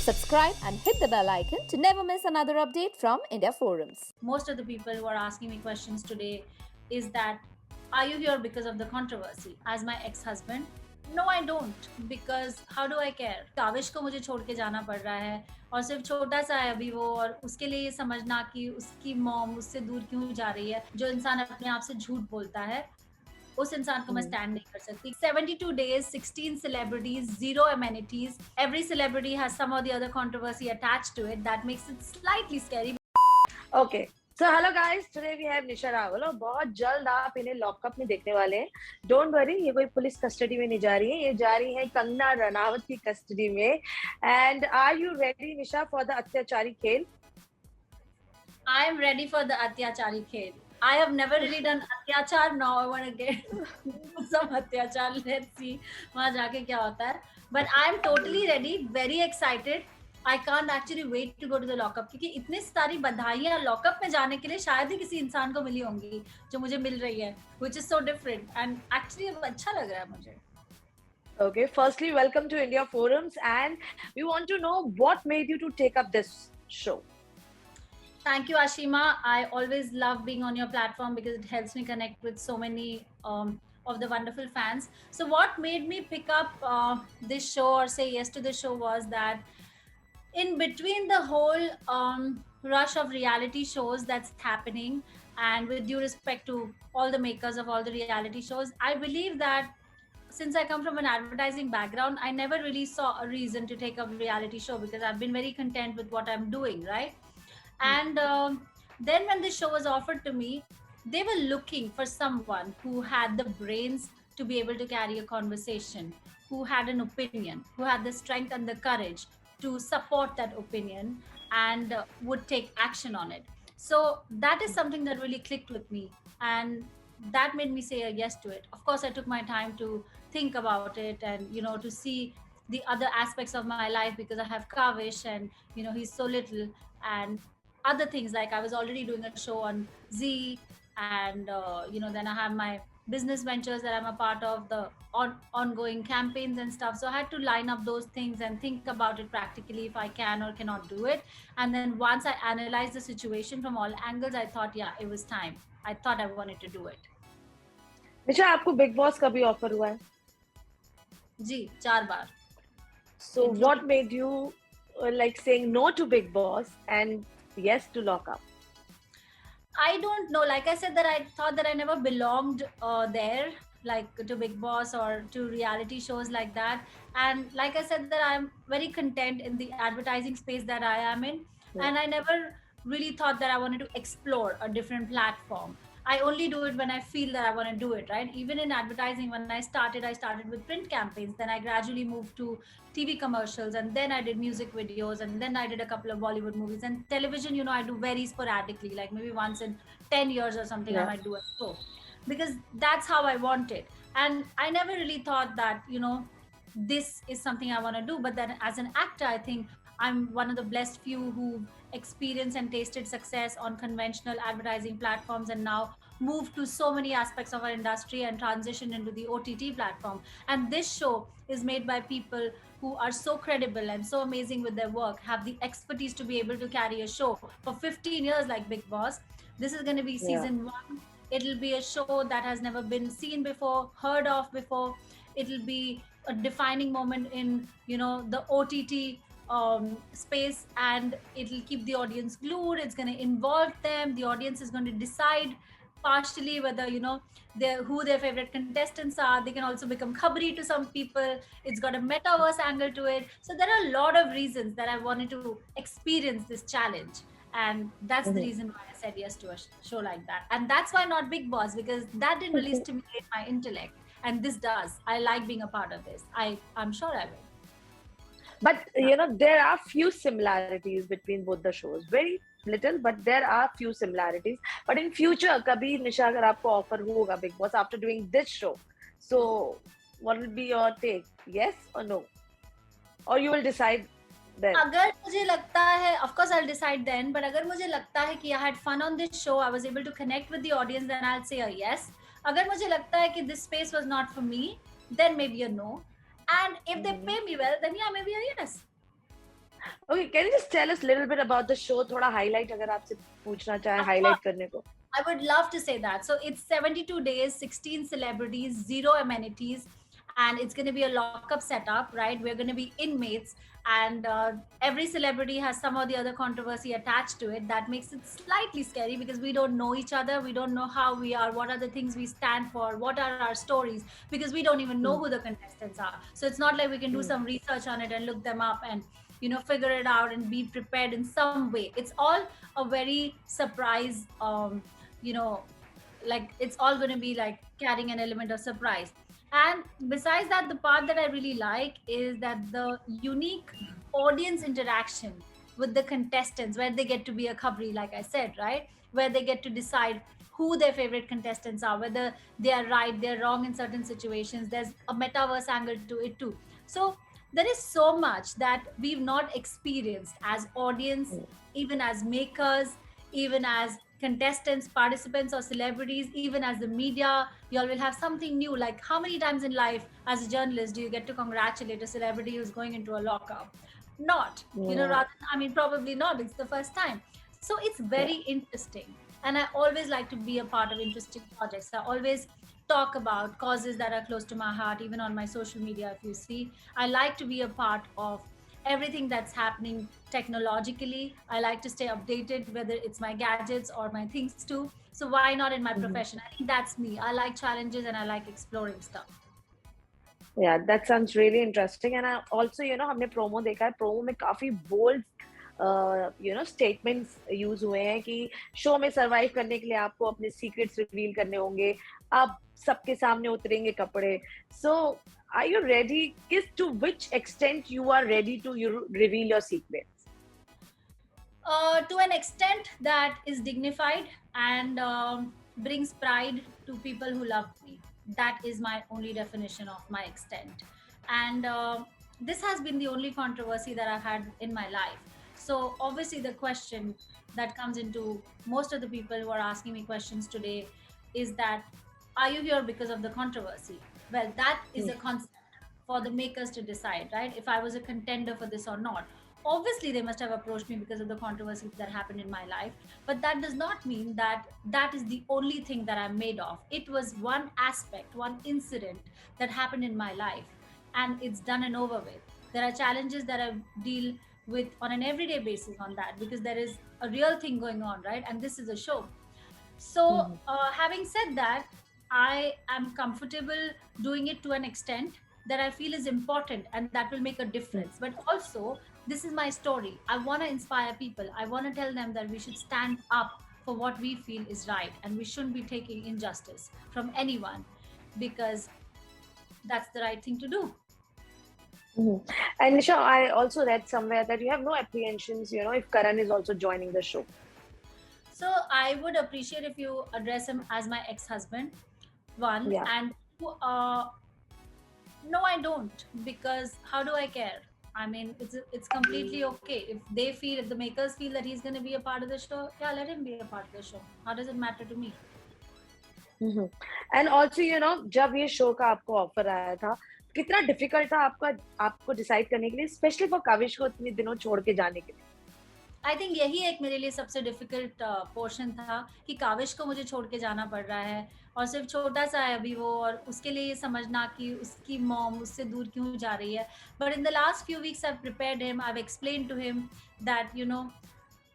Subscribe and hit the bell icon to never miss another update from India Forums. Most of the people who are asking me questions today is that, are you here because of the controversy? As my ex-husband, no I don't, because how do I care? Kaavish को मुझे छोड़ के जाना पड़ रहा है और सिर्फ छोटा सा है अभी वो, और उसके लिए ये समझना कि उसकी मॉम उससे दूर क्यों जा रही है। जो इंसान अपने आप से झूठ बोलता है उस इंसान को मैं स्टैंड नहीं कर सकती। 72 days, 16 celebrities, 0 amenities. Every celebrity has some or the other controversy attached to it. That makes it slightly scary. Okay. So hello guys, today we have Nisha Rawal और बहुत जल्द आप इन्हें लॉकअप में देखने वाले हैं। डोंट वरी, ये कोई पुलिस कस्टडी में नहीं जा रही है, ये जा रही है कंगना रनावत की कस्टडी में। And are you ready Nisha for the अत्याचारी खेल? I am ready for the Atyachari खेल. I have never really done Atyachar. Now I want to get some Atyachar. Let's see वहाँ जाके क्या होता है. But I am totally ready, very excited. I can't actually wait to go to the lockup क्योंकि इतनी सारी बधाइयाँ lockup में जाने के लिए शायद ही किसी इंसान को मिली होंगी जो मुझे मिल रही है, which is so different and actually अच्छा लग रहा है मुझे. Okay, firstly welcome to India Forums and we want to know what made you to take up this show. Thank you, Ashima. I always love being on your platform because it helps me connect with so many of the wonderful fans. So what made me pick up this show or say yes to the show was that in between the whole rush of reality shows that's happening, and with due respect to all the makers of all the reality shows, I believe that since I come from an advertising background, I never really saw a reason to take up a reality show because I've been very content with what I'm doing, right? And then when this show was offered to me, they were looking for someone who had the brains to be able to carry a conversation, who had an opinion, who had the strength and the courage to support that opinion and would take action on it. So that is something that really clicked with me, and that made me say a yes to it. Of course, I took my time to think about it and to see the other aspects of my life because I have Kavish and he's so little, and other things like I was already doing a show on Z, and then I have my business ventures that I'm a part of, the ongoing campaigns and stuff. So I had to line up those things and think about it practically if I can or cannot do it. And then once I analyzed the situation from all angles, I thought, yeah, it was time. I thought I wanted to do it. निशा, आपको big boss कभी offer हुआ है? जी, 4 बार. So what made you like saying no to Big Boss and yes to lockup? I don't know. Like I said, that I thought that I never belonged there, like to Big Boss or to reality shows like that. And like I said, that I'm very content in the advertising space that I am in. Yeah. And I never really thought that I wanted to explore a different platform. I only do it when I feel that I want to do it, right? Even in advertising, when I started with print campaigns. Then I gradually moved to TV commercials, and then I did music videos, and then I did a couple of Bollywood movies. And television, I do very sporadically, like maybe once in 10 years or something. Yeah. I might do a show because that's how I want it. And I never really thought that, this is something I want to do. But then as an actor, I think I'm one of the blessed few who experienced and tasted success on conventional advertising platforms, and now moved to so many aspects of our industry and transitioned into the OTT platform. And this show is made by people who are so credible and so amazing with their work, have the expertise to be able to carry a show for 15 years like Big Boss. This is going to be season 1. It'll be a show that has never been seen before, heard of before. It'll be a defining moment in, the OTT space, and it'll keep the audience glued. It's going to involve them. The audience is going to decide partially whether who their favorite contestants are. They can also become khabri to some people. It's got a metaverse angle to it. So there are a lot of reasons that I wanted to experience this challenge, and that's the reason why I said yes to a show like that. And that's why not Big Boss, because that didn't really stimulate my intellect, and this does. I like being a part of this. I'm sure I will. But there are few similarities between both the shows. Very little, but there are few similarities. But in future, kabhi Nisha, agar aapko offer hoga Big Boss after doing this show, so what will be your take? Yes or no? Or you will decide then? अगर मुझे लगता है, of course I'll decide then. But अगर मुझे लगता है कि I had fun on this show, I was able to connect with the audience, then I'll say a yes. अगर मुझे लगता है कि this space was not for me, then maybe a no. And if they pay me well, then yeah, maybe a yes. Okay, can you just tell us a little bit about the show? थोड़ा highlight अगर आपसे पूछना चाहे Of highlight course, करने को. I would love to say that. So it's 72 days, 16 celebrities, zero amenities, and it's going to be a lockup setup, right? We're going to be inmates, and every celebrity has some or the other controversy attached to it. That makes it slightly scary because we don't know each other. We don't know how we are, what are the things we stand for, what are our stories, because we don't even know who the contestants are. So it's not like we can do some research on it and look them up and figure it out and be prepared in some way. It's all a very surprise, you know like it's all going to be like carrying an element of surprise. And besides that, the part that I really like is that the unique audience interaction with the contestants, where they get to be a khabri, like I said, right, where they get to decide who their favorite contestants are, whether they are right, they're wrong in certain situations. There's a metaverse angle to it too. So there is so much that we've not experienced as audience, even as makers, even as contestants, participants, or celebrities, even as the media. You all will have something new. Like, how many times in life, as a journalist, do you get to congratulate a celebrity who's going into a lockup? Not, Yeah. rather, I mean, probably not. It's the first time. So it's Yeah. very interesting. And I always like to be a part of interesting projects. I always talk about causes that are close to my heart, even on my social media. If you see, I like to be a part of everything that's happening technologically. I like to stay updated, whether it's my gadgets or my things too. So why not in my profession? I think that's me. I like challenges and I like exploring stuff. Yeah, that sounds really interesting. And I also, हमने promo देखा है. Promo में काफी bold, statements use हुए हैं कि show में survive करने के लिए आपको अपने secrets reveal करने होंगे. आप सबके सामने उतरेंगे कपड़े. So, are you ready? To which extent you are ready to reveal your secrets? To an extent that is dignified and brings pride to people who love me. That is my only definition of my extent. And this has been the only controversy that I've had in my life. So, obviously, the question that comes into most of the people who are asking me questions today is that, are you here because of the controversy? Well, that is a concept for the makers to decide, right? If I was a contender for this or not. Obviously, they must have approached me because of the controversy that happened in my life. But that does not mean that that is the only thing that I'm made of. It was one aspect, one incident that happened in my life, and it's done and over with. There are challenges that I deal with on an everyday basis on that, because there is a real thing going on, right? And this is a show. So, having said that, I am comfortable doing it to an extent that I feel is important and that will make a difference. But also, this is my story. I want to inspire people. I want to tell them that we should stand up for what we feel is right, and we shouldn't be taking injustice from anyone, because that's the right thing to do. And Nisha, I also read somewhere that you have no apprehensions, if Karan is also joining the show. So I would appreciate if you address him as my ex-husband, one. Yeah. And two, no, I don't, because how do I care? I mean, it's completely okay. If the makers feel that he's going to be a part of the show, yeah, let him be a part of the show. How does it matter to me? And also, जब ये show का आपको offer आया था, कितना difficult था आपको decide करने के लिए, especially for काविश को इतने दिनों छोड़ के जाने के लिए? आई थिंक यही एक मेरे लिए सबसे डिफिकल्ट पोर्शन था कि काविश को मुझे छोड़ के जाना पड़ रहा है, और सिर्फ छोटा सा है अभी वो, और उसके लिए ये समझना कि उसकी मॉम उससे दूर क्यों जा रही है. But in the last few weeks I prepared him, I explain to him that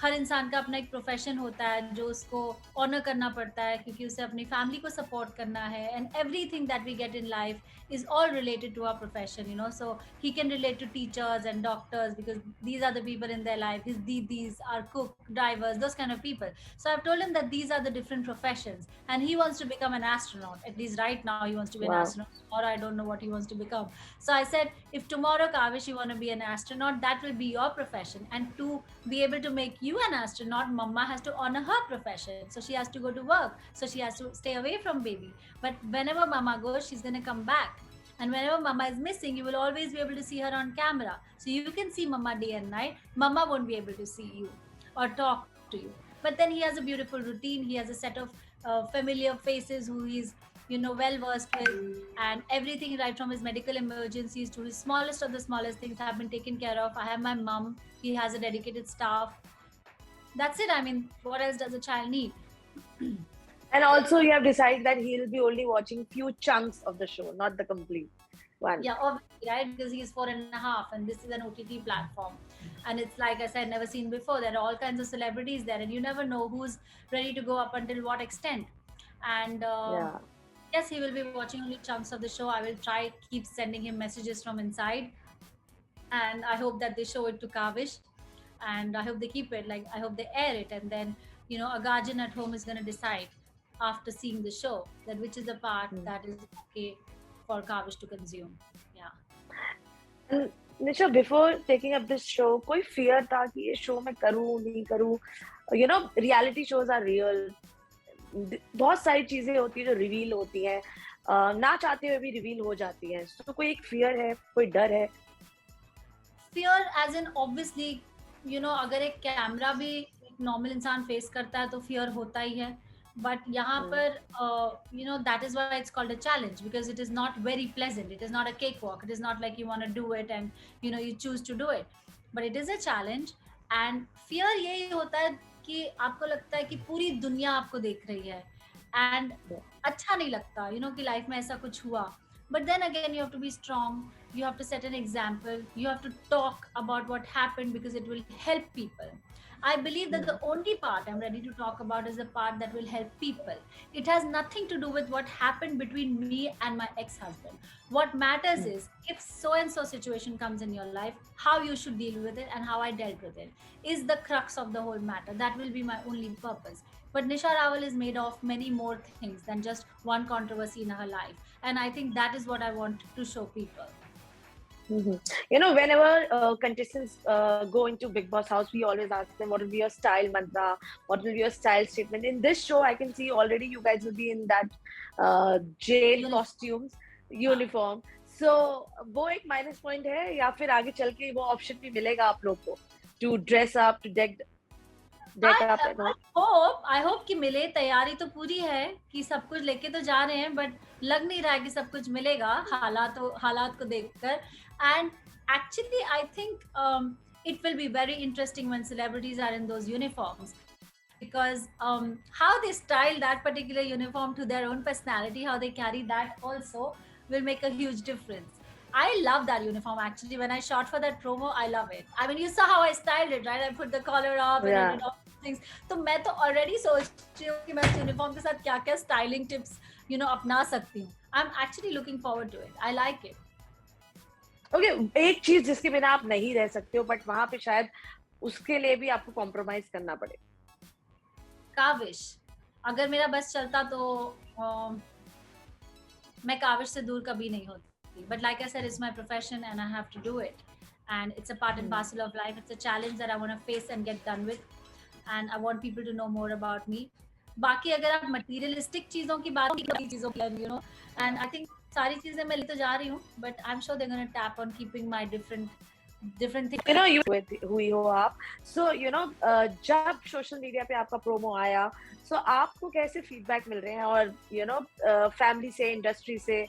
हर इंसान का अपना एक प्रोफेशन होता है जो उसको ऑनर करना पड़ता है, क्योंकि उसे अपनी फैमिली को सपोर्ट करना है. And everything that we get in life is all related to our profession, so he can relate to teachers and doctors, because these are the people in their life. His didis are cook, drivers, those kind of people. So I've told him that these are the different professions, and he wants to become an astronaut. At least right now he wants to be an astronaut, or I don't know what he wants to become. So I said, if tomorrow, Kavish, you want to be an astronaut, that will be your profession, and to be able to make you an astronaut, mama has to honor her profession, so she has to go to work, so she has to stay away from baby. But whenever mama goes, she's going to come back. And whenever mama is missing, you will always be able to see her on camera. So you can see mama day and night. Mama won't be able to see you or talk to you. But then he has a beautiful routine. He has a set of familiar faces who he's well versed with, and everything right from his medical emergencies to his smallest of the smallest things have been taken care of. I have my mom, he has a dedicated staff. That's it. I mean, what else does a child need? And also, you have decided that he'll be only watching few chunks of the show, not the complete one. Yeah, obviously, right? Because he's 4.5, and this is an OTT platform. And it's like I said, never seen before. There are all kinds of celebrities there, and you never know who's ready to go up until what extent. And Yeah. yes, he will be watching only chunks of the show. I will try keep sending him messages from inside, and I hope that they show it to Kavish, and I hope they keep it. Like, I hope they air it, and then a guardian at home is going to decide after seeing the show that which is the part that is okay for Kavish to consume. Yeah. And Nisha, before taking up this show, कोई fear था कि ये show मैं करूँ नहीं करूँ? Reality shows are real. बहुत सारी चीजें होती है जो रिवील होती हैं, ना चाहते हुए भी रिवील हो जाती हैं. तो कोई एक fear है, कोई डर है? Fear as in obviously, अगर एक कैमरा भी एक नॉर्मल इंसान फेस करता है तो फियर होता ही है. But यहाँ पर, that is why it's called a challenge, because it is not very pleasant. It is not a cakewalk. It is not like you want to do it and, you choose to do it. But it is a challenge. And fear यही होता है कि आपको लगता है कि पूरी दुनिया आपको देख रही है. And अच्छा नहीं लगता, कि लाइफ में ऐसा कुछ हुआ. But then again, you have to be strong. You have to set an example. You have to talk about what happened because it will help people. I believe that the only part I'm ready to talk about is the part that will help people. It has nothing to do with what happened between me and my ex-husband. What matters is if so and so situation comes in your life, how you should deal with it and how I dealt with it is the crux of the whole matter. That will be my only purpose. But Nisha Rawal is made of many more things than just one controversy in her life. And I think that is what I want to show people. Whenever contestants go into Big Boss house, we always ask them what will be your style mantra, what will be your style statement. In this show, I can see already you guys will be in that jail costumes, uniform. So वो एक minus point है या फिर आगे चल के वो option भी मिलेगा आप लोग को to dress up, to deck up? I hope कि मिले. तैयारी तो पूरी है कि सब कुछ लेके तो जा रहे हैं, but लग नहीं रहा है कि सब कुछ मिलेगा हालात को देखकर. And actually, I think it will be very interesting when celebrities are in those uniforms, because how they style that particular uniform to their own personality, how they carry that also will make a huge difference. I love that uniform actually. When I shot for that promo, I love it. I mean, you saw how I styled it, right? I put the collar up and I did all these things. So मैं तो already सोच रही हूँ कि मैं इस uniform के साथ क्या-क्या styling tips, अपना सकती हूँ. I'm actually looking forward to it. I like it. Okay, एक चीज जिसके बिना आप नहीं रह सकते हो, but वहाँ पे शायद उसके लिए भी आपको compromise करना पड़े. काविश. अगर मेरा बस चलता तो मैं काविश से दूर कभी नहीं होती. But like I said, it's my profession and I have to do it. And it's a part and parcel of life. It's a challenge that I want to face and get done with. And I want people to know more about me. बाकी अगर आप materialistic चीजों की बात चीजों की, and I think सारी चीजें मैं ले तो जा रही हूँ, but I'm sure they're going to tap on keeping my different things. You with हुई हो आप. So जब social media पे आपका promo आया, so आपको कैसे feedback मिल रहे हैं और family से, industry से?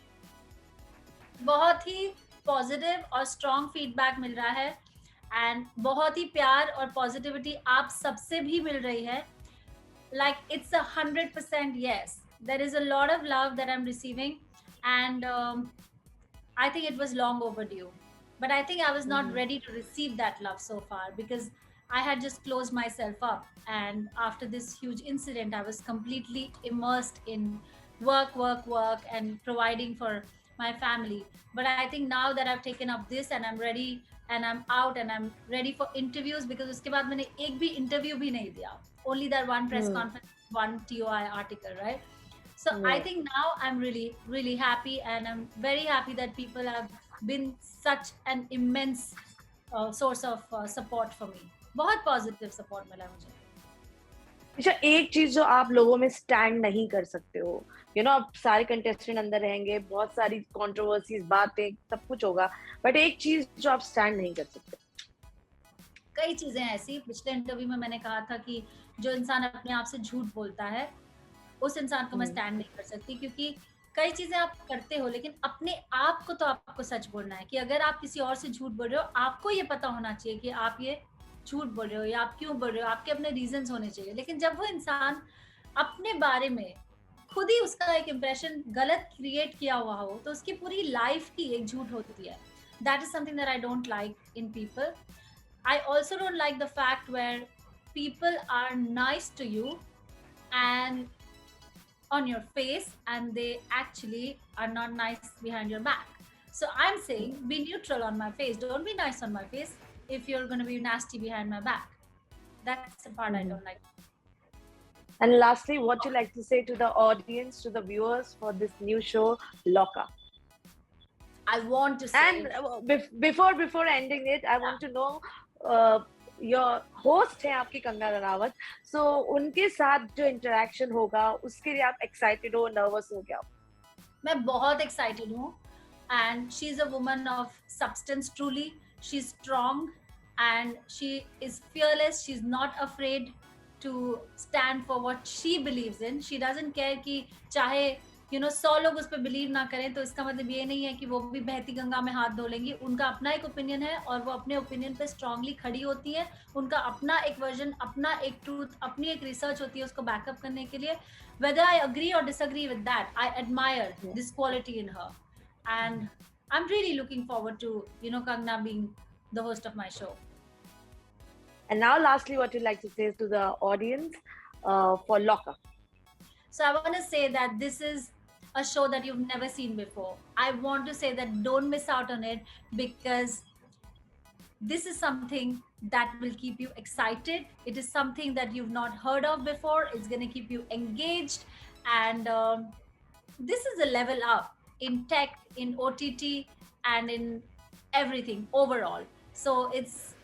बहुत ही पॉजिटिव और स्ट्रॉन्ग फीडबैक मिल रहा है, एंड बहुत ही प्यार और पॉजिटिविटी आप सबसे भी मिल रही है. Like it's 100% yes. There is a lot of love that I'm receiving, and I think it was long overdue. But I think I was not ready to receive that love so far, because I had just closed myself up, and after this huge incident, I was completely immersed in work and providing for my family. But I think now that I've taken up this and I'm ready and I'm out and I'm ready for interviews, because उसके बाद मैंने एक भी interview भी नहीं दिया, only that one press conference, one TOI article, right? So I think now I'm really, really happy, and I'm very happy that people have been such an immense source of support for me. बहुत positive support मिला मुझे. अच्छा, एक चीज जो आप लोगों में स्टैंड नहीं कर सकते हो, अब सारे कंटेस्टेंट अंदर रहेंगे, बहुत सारी कंट्रोवर्सीज, बातें, सब कुछ होगा, बट एक चीज जो आप स्टैंड नहीं कर सकते. कई चीजें ऐसी. पिछले इंटरव्यू में मैंने कहा था कि जो इंसान अपने आप से झूठ बोलता है, उस इंसान को मैं स्टैंड नहीं कर सकती, क्योंकि कई चीजें आप करते हो, लेकिन अपने आप को तो आपको सच बोलना है कि अगर आप किसी और से झूठ बोल रहे हो, आपको ये पता होना चाहिए कि आप ये झूठ बोल रहे हो या आप क्यों बोल रहे हो, आपके अपने रीजंस होने चाहिए। लेकिन जब वो इंसान अपने बारे में खुद ही उसका एक इम्प्रेशन गलत क्रिएट किया हुआ हो, तो उसकी पूरी लाइफ की एक झूठ होती है। That is something that I don't like in people. I also don't like the fact where people are nice to you and on your face, and they actually are not nice behind your back. So I'm saying be neutral on my face. Don't be nice on my face if you're going to be nasty behind my back. That's the part I don't like. And lastly, what you like to say to the audience, to the viewers for this new show, Loka? I want to say. And before ending it, I want to know, your host है आपकी Kangana Ranaut, so उनके साथ जो interaction होगा उसके लिए आप excited हो, nervous हो क्या? मैं बहुत excited हूँ, and she's a woman of substance truly. She's strong and she is fearless. She's not afraid to stand for what she believes in. She doesn't care कि चाहे 100 लोग उस पर बिलीव ना करें, तो इसका मतलब ये नहीं है कि वो भी बहती गंगा में हाथ धो लेंगी। उनका अपना एक ओपिनियन है और वो अपने ओपिनियन पे स्ट्रांगली खड़ी होती है। उनका अपना एक वर्जन, अपना एक ट्रूथ, अपनी एक रिसर्च होती है उसको बैकअप करने के लिए। Whether I agree or disagree with that, I admire this quality in her, and I'm really looking forward to Kangna being the host of my show. And now lastly, what you like to say to the audience for Loka? So I want to say that this is a show that you've never seen before. I want to say that don't miss out on it, because this is something that will keep you excited. It is something that you've not heard of before. It's going to keep you engaged, and this is a level up in tech, in OTT, and in everything overall. So it's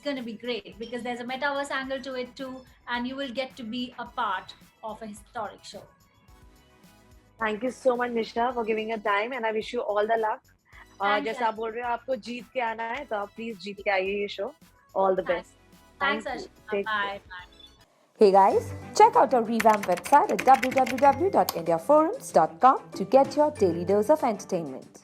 going to be great because there's a metaverse angle to it too, and you will get to be a part of a historic show. Thank you so much, Nisha, for giving your time, and I wish you all the luck. जैसा आप बोल रहे हो आपको जीत के आना है, तो आप प्लीज जीत के आइए ये show. All the best. Thanks, Ashima. Bye. Hey guys, check out our revamped website at www.indiaforums.com to get your daily dose of entertainment.